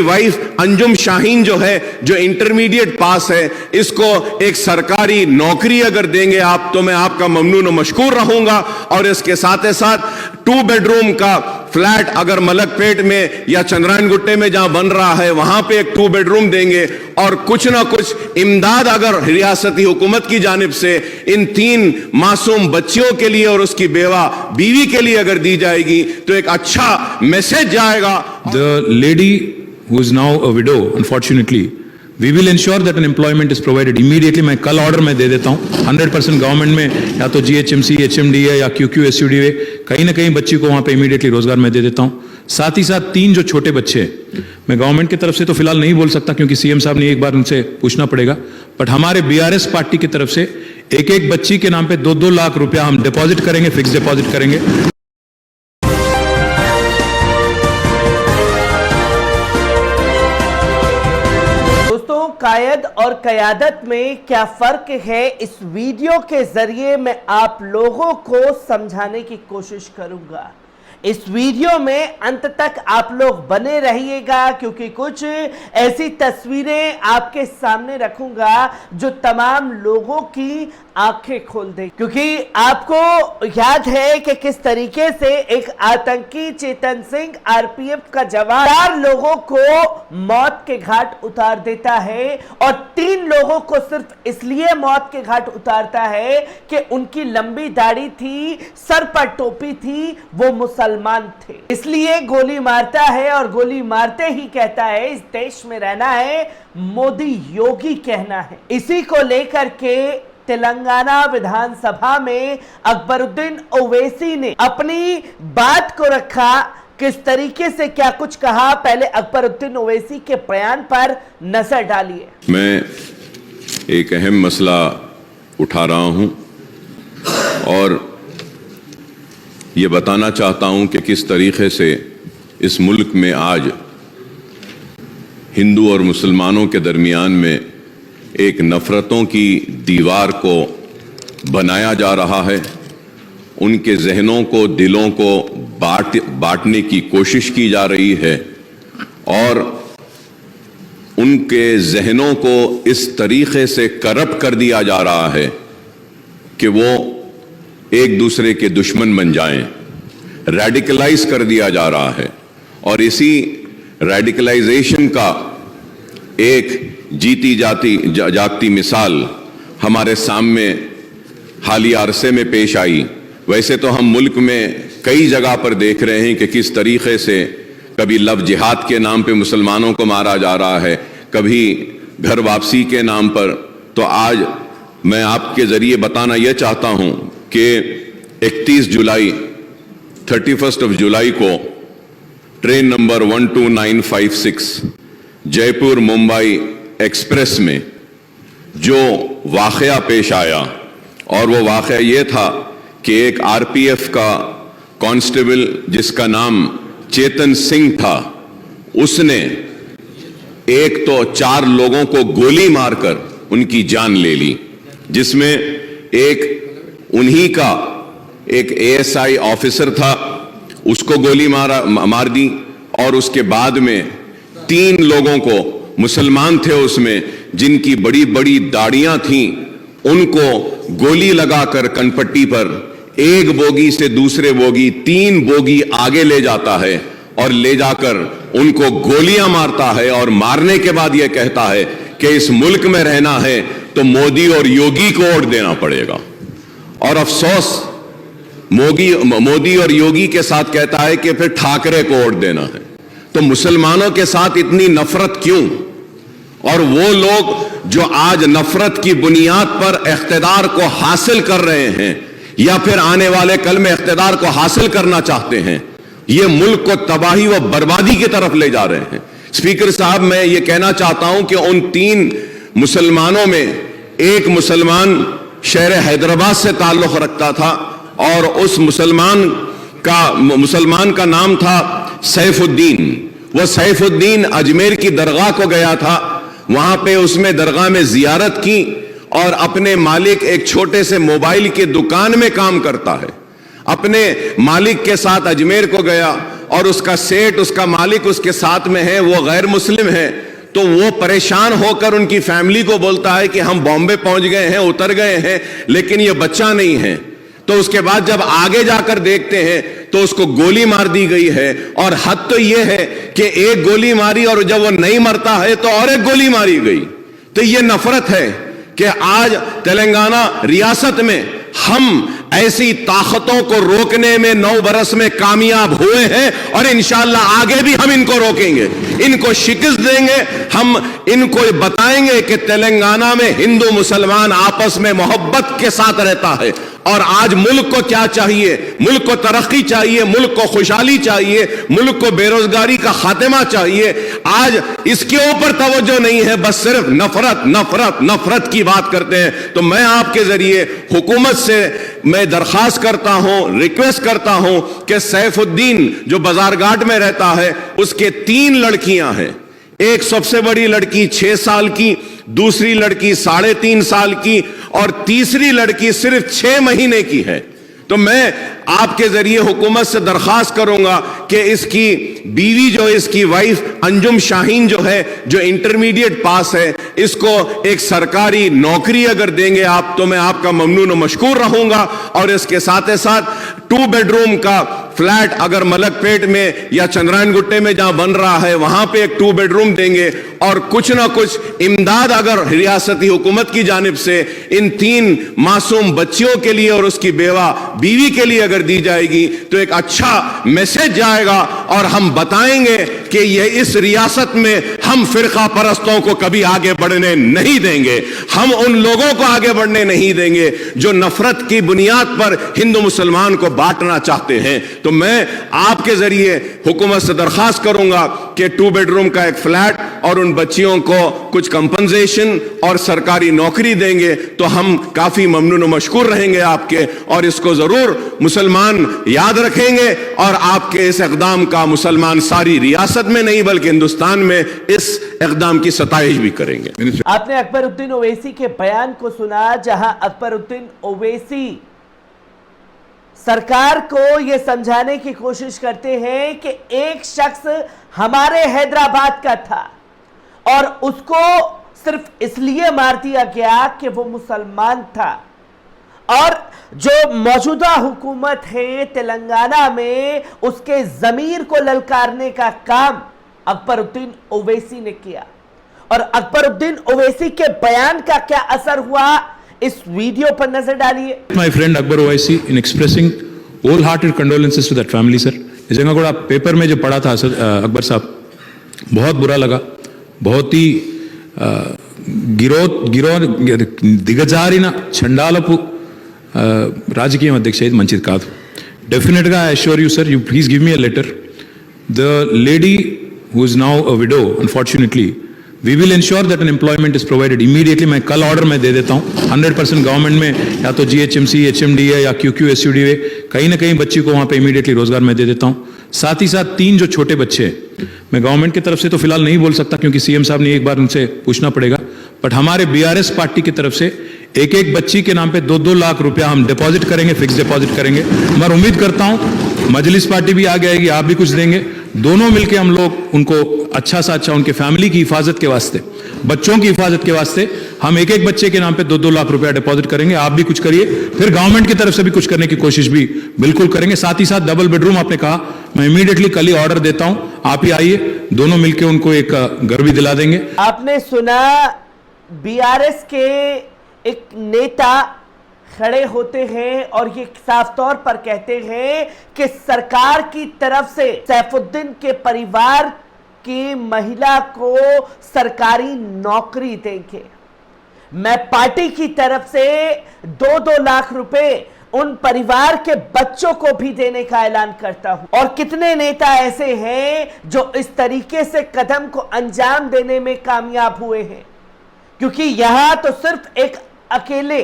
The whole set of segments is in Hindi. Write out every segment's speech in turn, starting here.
वाइफ अंजुम शाहीन जो है, जो इंटरमीडिएट पास है, इसको एक सरकारी नौकरी अगर देंगे आप तो मैं आपका ममनून और मशकूर रहूंगा। और इसके साथ ही साथ 2 बेडरूम का फ्लैट अगर मलकपेट में या चंद्रायन गुट्टे में जहां बन रहा है वहां पे एक 2 बेडरूम देंगे। और कुछ ना कुछ इमदाद अगर रियासती हुकूमत की जानिब से इन 3 मासूम बच्चियों के लिए और उसकी बीवी के लिए अगर दी जाएगी तो एक अच्छा मैसेज जाएगा। The lady who is now a widow, unfortunately, we will ensure that an employment is provided immediately. मैं कल ऑर्डर में दे देता हूँ 100% गवर्नमेंट में, या तो GHMC, HMD है या QQSUD है, कहीं ना कहीं बच्ची को वहाँ पे इमीडिएटली रोजगार मैं दे देता हूँ। साथ ही साथ 3 जो छोटे बच्चे हैं, मैं गवर्नमेंट की तरफ से तो फिलहाल नहीं बोल सकता क्योंकि CM साहब ने एक बार उनसे पूछना पड़ेगा, बट हमारे BRS पार्टी की तरफ से एक बच्ची के नाम पे 2-2 लाख रुपया हम डिपॉजिट करेंगे, फिक्स डिपॉजिट करेंगे। कायद और कयादत में क्या फर्क है, इस वीडियो के जरिए मैं आप लोगों को समझाने की कोशिश करूंगा। इस वीडियो में अंत तक आप लोग बने रहिएगा क्योंकि कुछ ऐसी तस्वीरें आपके सामने रखूंगा जो तमाम लोगों की आंखें खोल दे। क्योंकि आपको याद है कि किस तरीके से एक आतंकी चेतन सिंह RPF का जवान 4 लोगों को मौत के घाट उतार देता है और 3 लोगों को सिर्फ इसलिए मौत के घाट उतारता है कि उनकी लंबी दाढ़ी थी, सर पर टोपी थी, वो मुसलमान थे, इसलिए गोली मारता है। और गोली मारते ही कहता है इस देश में रहना है मोदी योगी कहना है। इसी को लेकर के तेलंगाना विधानसभा में अकबरुद्दीन ओवैसी ने अपनी बात को रखा। किस तरीके से क्या कुछ कहा, पहले अकबरुद्दीन ओवैसी के बयान पर नजर डालिए। मैं एक अहम मसला उठा रहा हूं और ये बताना चाहता हूं कि किस तरीके से इस मुल्क में आज हिंदू और मुसलमानों के दरमियान में एक नफरतों की दीवार को बनाया जा रहा है। उनके जहनों को, दिलों को बांटने की कोशिश की जा रही है और उनके जहनों को इस तरीके से करप्ट कर दिया जा रहा है कि वो एक दूसरे के दुश्मन बन जाएं, रेडिकलाइज कर दिया जा रहा है। और इसी रेडिकलाइजेशन का एक जीती जागती मिसाल हमारे सामने हालिया अरसे में पेश आई। वैसे तो हम मुल्क में कई जगह पर देख रहे हैं कि किस तरीके से कभी लव जिहाद के नाम पे मुसलमानों को मारा जा रहा है, कभी घर वापसी के नाम पर। तो आज मैं आपके जरिए बताना यह चाहता हूं कि 31 जुलाई 31 जुलाई को train number 12956 Jaipur Mumbai express में जो वाकया पेश आया, और वो वाकया ये था कि एक RPF का कांस्टेबल जिसका नाम चेतन सिंह था, उसने एक तो 4 लोगों को गोली मारकर उनकी जान ले ली, जिसमें एक उन्हीं का एक ASI ऑफिसर था, उसको गोली मार दी। और उसके बाद में 3 लोगों को, मुसलमान थे उसमें, जिनकी बड़ी बड़ी दाढ़ियां थीं, उनको गोली लगाकर कनपट्टी पर एक बोगी से दूसरे बोगी 3 बोगी आगे ले जाता है और ले जाकर उनको गोलियां मारता है। और मारने के बाद यह कहता है कि इस मुल्क में रहना है तो मोदी और योगी को वोट देना पड़ेगा। और अफसोस मोदी और योगी के साथ कहता है कि फिर ठाकरे को वोट देना है। तो मुसलमानों के साथ इतनी नफरत क्यों? और वो लोग जो आज नफरत की बुनियाद पर इख्तिदार को हासिल कर रहे हैं या फिर आने वाले कल में इख्तिदार को हासिल करना चाहते हैं, ये मुल्क को तबाही व बर्बादी की तरफ ले जा रहे हैं। स्पीकर साहब, मैं ये कहना चाहता हूं कि उन 3 मुसलमानों में एक मुसलमान शहर हैदराबाद से ताल्लुक रखता था और उस मुसलमान का नाम था सैफुद्दीन। वह सैफुद्दीन अजमेर की दरगाह को गया था, वहां पे उसमें दरगाह में जियारत की और अपने मालिक एक छोटे से मोबाइल की दुकान में काम करता है, अपने मालिक के साथ अजमेर को गया और उसका सेठ, उसका मालिक उसके साथ में है, वो गैर मुस्लिम है, तो वो परेशान होकर उनकी फैमिली को बोलता है कि हम बॉम्बे पहुंच गए हैं, उतर गए हैं, लेकिन ये बच्चा नहीं है। तो उसके बाद जब आगे जाकर देखते हैं तो उसको गोली मार दी गई है, और हद तो ये है कि एक गोली मारी और जब वो नहीं मरता है तो और एक गोली मारी गई। तो ये नफरत है कि आज तेलंगाना रियासत में हम ऐसी ताकतों को रोकने में 9 बरस में कामयाब हुए हैं, और इंशाअल्लाह आगे भी हम इनको रोकेंगे, इनको शिकस्त देंगे। हम इनको बताएंगे कि तेलंगाना में हिंदू मुसलमान आपस में मोहब्बत के साथ रहता है, और आज मुल्क को क्या चाहिए? मुल्क को तरक्की चाहिए, मुल्क को खुशहाली चाहिए, मुल्क को बेरोजगारी का खात्मा चाहिए। आज इसके ऊपर तवज्जो नहीं है, बस सिर्फ नफरत नफरत नफरत की बात करते हैं। तो मैं आपके जरिए हुकूमत से मैं दरखास्त करता हूं, रिक्वेस्ट करता हूं कि सैफुद्दीन जो बाजारघाट में रहता है, उसके 3 लड़कियां हैं। एक सबसे बड़ी लड़की 6 साल की, दूसरी लड़की 3.5 साल की, और तीसरी लड़की सिर्फ 6 महीने की है। तो मैं आपके जरिए हुकूमत से दरखास्त करूंगा कि इसकी बीवी जो इसकी वाइफ अंजुम शाहीन जो है, जो इंटरमीडिएट पास है, इसको एक सरकारी नौकरी अगर देंगे आप, तो मैं आपका ममनून और मशकूर रहूंगा। और इसके साथ साथ 2 बेडरूम का फ्लैट अगर मलकपेट में या चंद्रायन गुट्टे में जहां बन रहा है, वहां पे एक 2 बेडरूम देंगे, और कुछ ना कुछ इमदाद अगर रियासती हुकूमत की जानिब से इन 3 मासूम बच्चियों के लिए और उसकी बीवी के लिए अगर दी जाएगी, तो एक अच्छा मैसेज जाएगा, और हम बताएंगे कि ये इस रियासत में हम फिरका परस्तों को कभी आगे बढ़ने नहीं देंगे, हम उन लोगों को आगे बढ़ने नहीं देंगे जो नफरत की बुनियाद पर हिंदू मुसलमान को बांटना चाहते हैं। तो मैं आपके जरिए हुकूमत से दरखास्त करूंगा कि 2 बेडरूम का एक फ्लैट और उन बच्चियों को कुछ कंपनसेशन और सरकारी नौकरी देंगे, तो हम काफी ममनून और मशकूर रहेंगे आपके, और इसको जरूर मुसलमान याद रखेंगे, और आपके इस इक़दाम का मुसलमान सारी रियासत में नहीं बल्कि हिंदुस्तान में इस इक़दाम की सताइश भी करेंगे। आपने अकबरुद्दीन ओवैसी के बयान को सुना, जहां अकबरुद्दीन ओवैसी सरकार को यह समझाने की कोशिश करते हैं कि एक शख्स हमारे हैदराबाद का था और उसको सिर्फ इसलिए मार दिया गया कि वो मुसलमान था, और जो मौजूदा हुकूमत है तेलंगाना में, उसके ज़मीर को ललकारने का काम अकबरुद्दीन ओवैसी ने किया। और अकबरुद्दीन ओवैसी के बयान का क्या असर हुआ, इस वीडियो पर नजर डालिए। My friend Akbar Owaisi in expressing wholehearted condolences to that family, sir. इस जगह को आप पेपर में जो पढ़ा था अकबर साहब, बहुत बुरा लगा, बहुत ही దిగజారిన చండాలపు రాజకీయం అధ్యక్ష ఇది మంచిది కాదు. డెఫినెట్గా I assure you sir, you please give me a letter. The lady who is now a widow, unfortunately we will ensure that an employment is provided immediately. मैं कल ऑर्डर में दे देता हूँ 100% गवर्नमेंट में, या तो GHMC, HMDA या QQ SUDA, कहीं ना कहीं बच्ची को वहाँ पे इमीडिएटली रोजगार मैं दे देता हूँ. साथ ही साथ 3 जो छोटे बच्चे हैं, मैं गवर्नमेंट की तरफ से तो फिलहाल नहीं बोल सकता क्योंकि सीएम साहब ने एक बार उनसे पूछना पड़ेगा, बट हमारे BRS पार्टी की तरफ से एक बच्ची के नाम पे 2-2 लाख रुपया हम डिपॉजिट करेंगे, फिक्स डिपॉजिट करेंगे. मैं उम्मीद करता हूं मजलिस पार्टी भी आगे आएगी, आप भी कुछ देंगे, दोनों मिलकर हम लोग उनको अच्छा सा अच्छा, उनके फैमिली की हिफाजत के वास्ते, बच्चों की हिफाजत के वास्ते हम एक बच्चे के नाम पे 2-2 लाख रुपया डिपॉजिट करेंगे. आप भी कुछ करिए, फिर गवर्नमेंट की तरफ से भी कुछ करने की कोशिश भी बिल्कुल करेंगे. साथ ही साथ डबल बेडरूम आपने कहा, मैं इमीडिएटली कल ही ऑर्डर देता हूं, आप ही आइए, दोनों मिलकर उनको एक घर भी दिला देंगे. आपने सुना BRS के एक नेता खड़े होते हैं और ये साफ तौर पर कहते हैं कि सरकार की तरफ से सैफुद्दीन के परिवार की महिला को सरकारी नौकरी देंगे. मैं पार्टी की तरफ से 2-2 लाख रुपए उन परिवार के बच्चों को भी देने का ऐलान करता हूं. और कितने नेता ऐसे हैं जो इस तरीके से कदम को अंजाम देने में कामयाब हुए हैं, क्योंकि यहां तो सिर्फ एक अकेले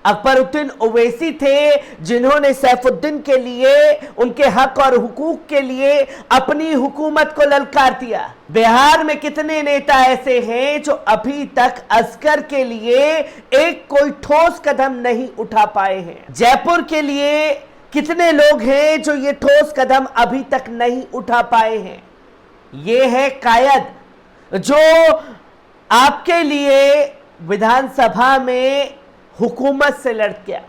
अकबरुद्दीन ओवैसी थे जिन्होंने सैफुद्दीन के लिए, उनके हक और हुकूक के लिए अपनी हुकूमत को ललकार दिया. बिहार में कितने नेता ऐसे हैं जो अभी तक असगर के लिए एक कोई ठोस कदम नहीं उठा पाए हैं. जयपुर के लिए कितने लोग हैं जो ये ठोस कदम अभी तक नहीं उठा पाए हैं? ये है कायद जो आपके लिए विधानसभा में हुकूमत से लड़ गया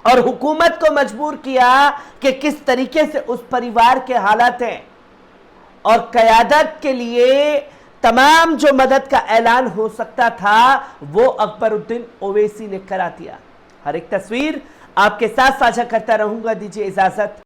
और हुकूमत को मजबूर किया कि किस तरीके से उस परिवार के हालात हैं, और कयादत के लिए तमाम जो मदद का ऐलान हो सकता था वो अकबरुद्दीन ओवैसी ने करा दिया। हर एक तस्वीर आपके साथ साझा करता रहूंगा, दीजिए इजाजत।